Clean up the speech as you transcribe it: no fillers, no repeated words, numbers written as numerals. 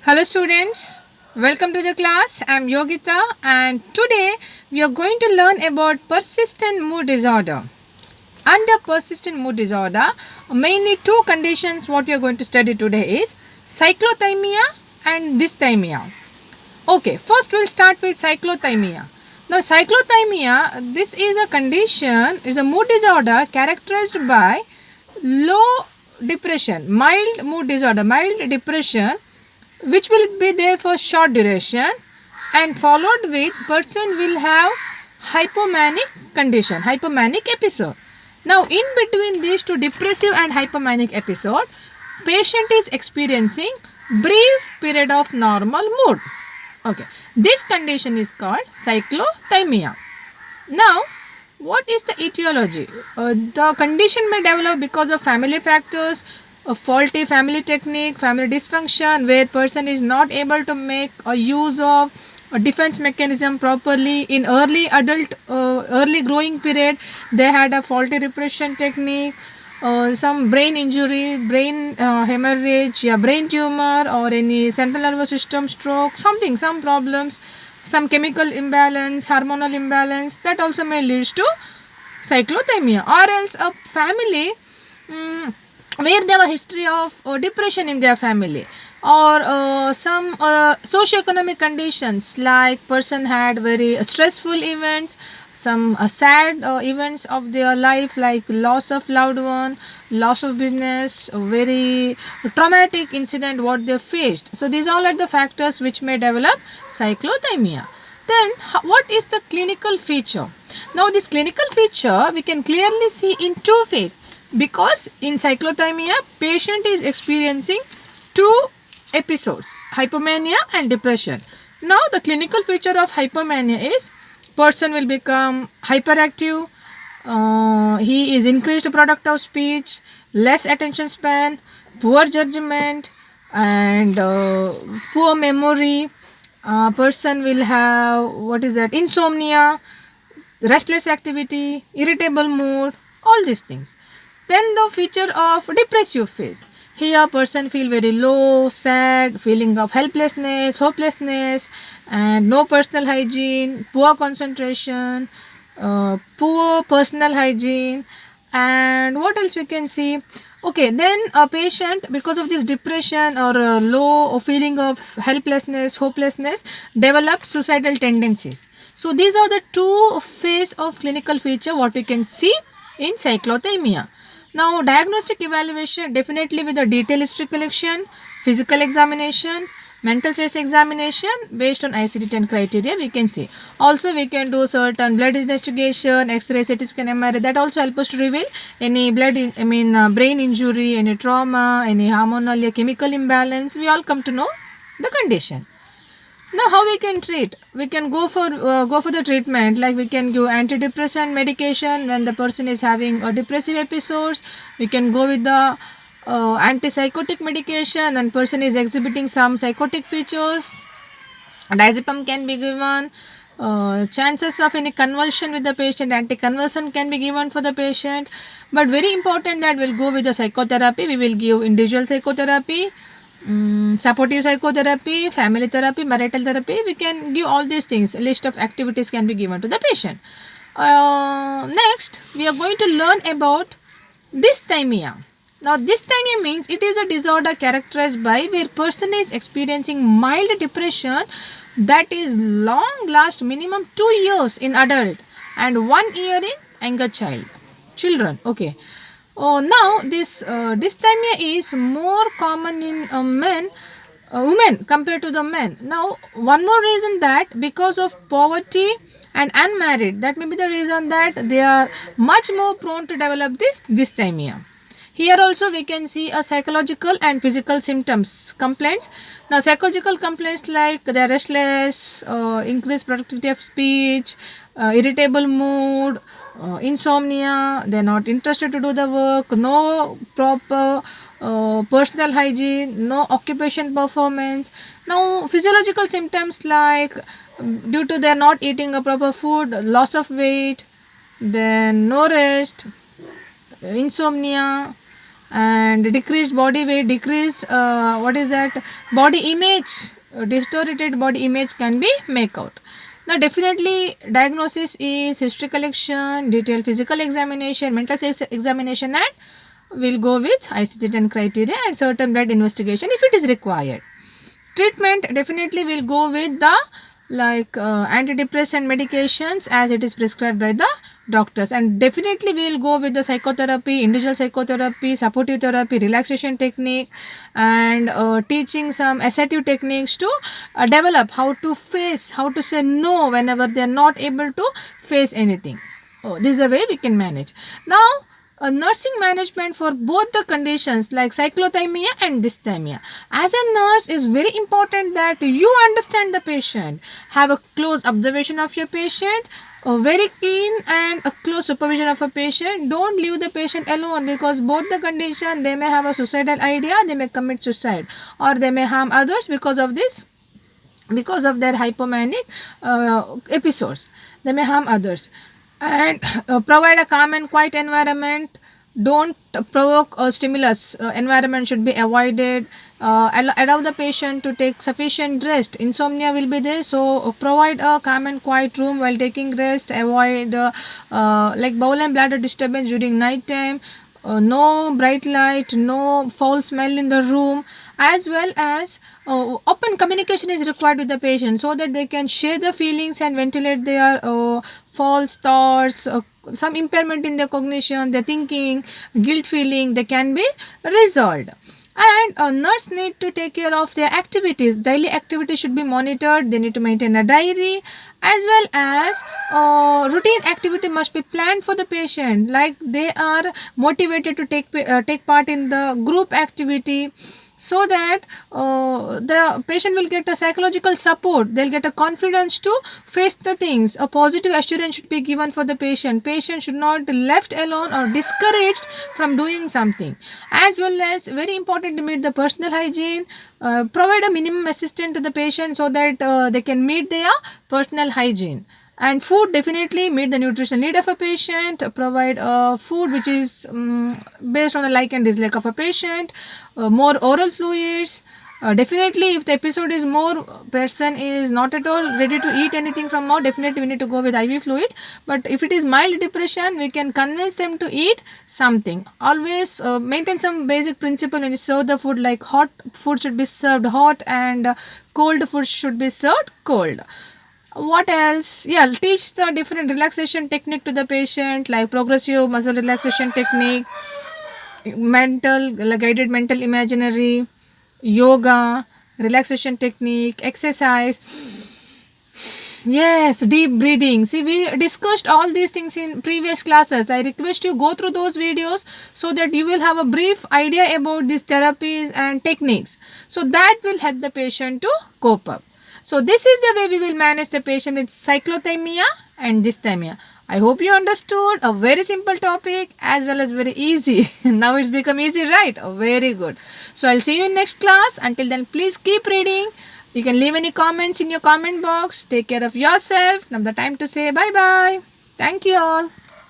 Hello students, welcome to the class. I am Yogita and today we are going to learn about persistent mood disorder. Under persistent mood disorder, mainly two conditions what we are going to study today is cyclothymia and dysthymia. Okay, first we'll start with cyclothymia. Now cyclothymia, this is a condition, is a mood disorder characterized by low depression, mild mood disorder, mild depression which will be there for short duration and followed with person will have hypomanic condition, hypomanic episode. Now in between these two depressive and hypomanic episode, patient is experiencing brief period of normal mood. Okay, this condition is called cyclothymia. Now what is the etiology? The condition may develop because of family factors, a faulty family technique, family dysfunction, where person is not able to make a use of a defense mechanism properly in early adult, early growing period. They had a faulty repression technique, some brain injury, brain hemorrhage, yeah, brain tumor, or any central nervous system stroke, something, some problems, some chemical imbalance, hormonal imbalance that also may lead to cyclothymia, or else a family where they have a history of depression in their family, or some socioeconomic conditions like person had very stressful events, some sad events of their life like loss of loved one, loss of business, a very traumatic incident what they faced. So these all are the factors which may develop cyclothymia. Then what is the clinical feature? Now this clinical feature we can clearly see in two phases, because in cyclothymia patient is experiencing two episodes, hypomania and depression. Now the clinical feature of hypomania is person will become hyperactive, he is increased product of speech, less attention span, poor judgment, and poor memory. Person will have what is that, insomnia, restless activity, irritable mood, all these things. Then the feature of depressive phase. Here person feel very low, sad, feeling of helplessness, hopelessness, and no personal hygiene, poor concentration, poor personal hygiene, and what else we can see? Okay, then a patient because of this depression or low feeling of helplessness, hopelessness, develop suicidal tendencies. So these are the two phase of clinical feature what we can see in cyclothymia. Now diagnostic evaluation definitely with a detailed history collection, physical examination, mental stress examination based on ICD-10 criteria we can see. Also we can do certain blood investigation, X-ray, CT scan, MRI, that also help us to reveal any brain injury, any trauma, any hormonal or chemical imbalance. We all come to know the condition. Now how we can treat? We can go for the treatment, like we can give antidepressant medication when the person is having a depressive episodes. We can go with the antipsychotic medication and person is exhibiting some psychotic features. Diazepam can be given. Chances of any convulsion with the patient, anticonvulsant can be given for the patient. But very important that we'll go with the psychotherapy. We will give individual psychotherapy, supportive psychotherapy, family therapy, marital therapy. We can give all these things. A list of activities can be given to the patient. Next, we are going to learn about dysthymia. Now, dysthymia means it is a disorder characterized by where person is experiencing mild depression that is long last minimum 2 years in adult and 1 year in younger children. Okay. Oh, now this dysthymia is more common in women compared to the men. Now, one more reason that because of poverty and unmarried, that may be the reason that they are much more prone to develop this dysthymia. Here also we can see a psychological and physical symptoms complaints. Now psychological complaints like they are restless, increased productivity of speech, irritable mood, insomnia, they are not interested to do the work, no proper personal hygiene, no occupation performance. Now physiological symptoms like due to they are not eating a proper food, loss of weight, then no rest, insomnia, and decreased body weight, decreased what is that, body image, distorted body image can be make out. Now definitely diagnosis is history collection, detailed physical examination, mental state examination, and we'll go with ICD-10 criteria and certain blood investigation if it is required. Treatment definitely will go with the antidepressant medications as it is prescribed by the doctors, and definitely we will go with the psychotherapy, individual psychotherapy, supportive therapy, relaxation technique, and teaching some assertive techniques to develop how to face, how to say no whenever they are not able to face anything. This is a way we can manage. Now nursing management for both the conditions like cyclothymia and dysthymia. As a nurse, is very important that you understand the patient, have a close observation of your patient, a very keen and a close supervision of a patient. Don't leave the patient alone, because both the condition, they may have a suicidal idea, they may commit suicide, or they may harm others because of this, because of their hypomanic episodes. They may harm others. And provide a calm and quiet environment. Don't provoke a stimulus. Environment should be avoided. Allow the patient to take sufficient rest. Insomnia will be there, so provide a calm and quiet room while taking rest. Avoid like bowel and bladder disturbance during night time. No bright light, no foul smell in the room, as well as open communication is required with the patient so that they can share the feelings and ventilate their false thoughts, some impairment in their cognition, their thinking, guilt feeling, they can be resolved. And a nurse need to take care of their activities. Daily activities should be monitored. They need to maintain a diary, as well as routine activity must be planned for the patient, like they are motivated to take part in the group activity, so that the patient will get a psychological support. They'll get a confidence to face the things. A positive assurance should be given for the patient. Patient should not be left alone or discouraged from doing something. As well as very important to meet the personal hygiene. Provide a minimum assistance to the patient so that they can meet their personal hygiene. And food, definitely meet the nutritional need of a patient. Provide food which is based on the like and dislike of a patient. More oral fluids. Definitely if the episode is more, person is not at all ready to eat anything from mouth, definitely we need to go with IV fluid. But if it is mild depression, we can convince them to eat something. Always maintain some basic principle when you serve the food, like hot food should be served hot and cold food should be served cold. What else? Yeah, teach the different relaxation technique to the patient, like progressive muscle relaxation technique, guided mental imaginary, yoga, relaxation technique, exercise. Yes, deep breathing. See, we discussed all these things in previous classes. I request you go through those videos so that you will have a brief idea about these therapies and techniques. So that will help the patient to cope up. So this is the way we will manage the patient with cyclothymia and dysthymia. I hope you understood a very simple topic as well as very easy. Now it's become easy, right? Oh, very good. So I'll see you in next class. Until then, please keep reading. You can leave any comments in your comment box. Take care of yourself. Now the time to say bye-bye. Thank you all.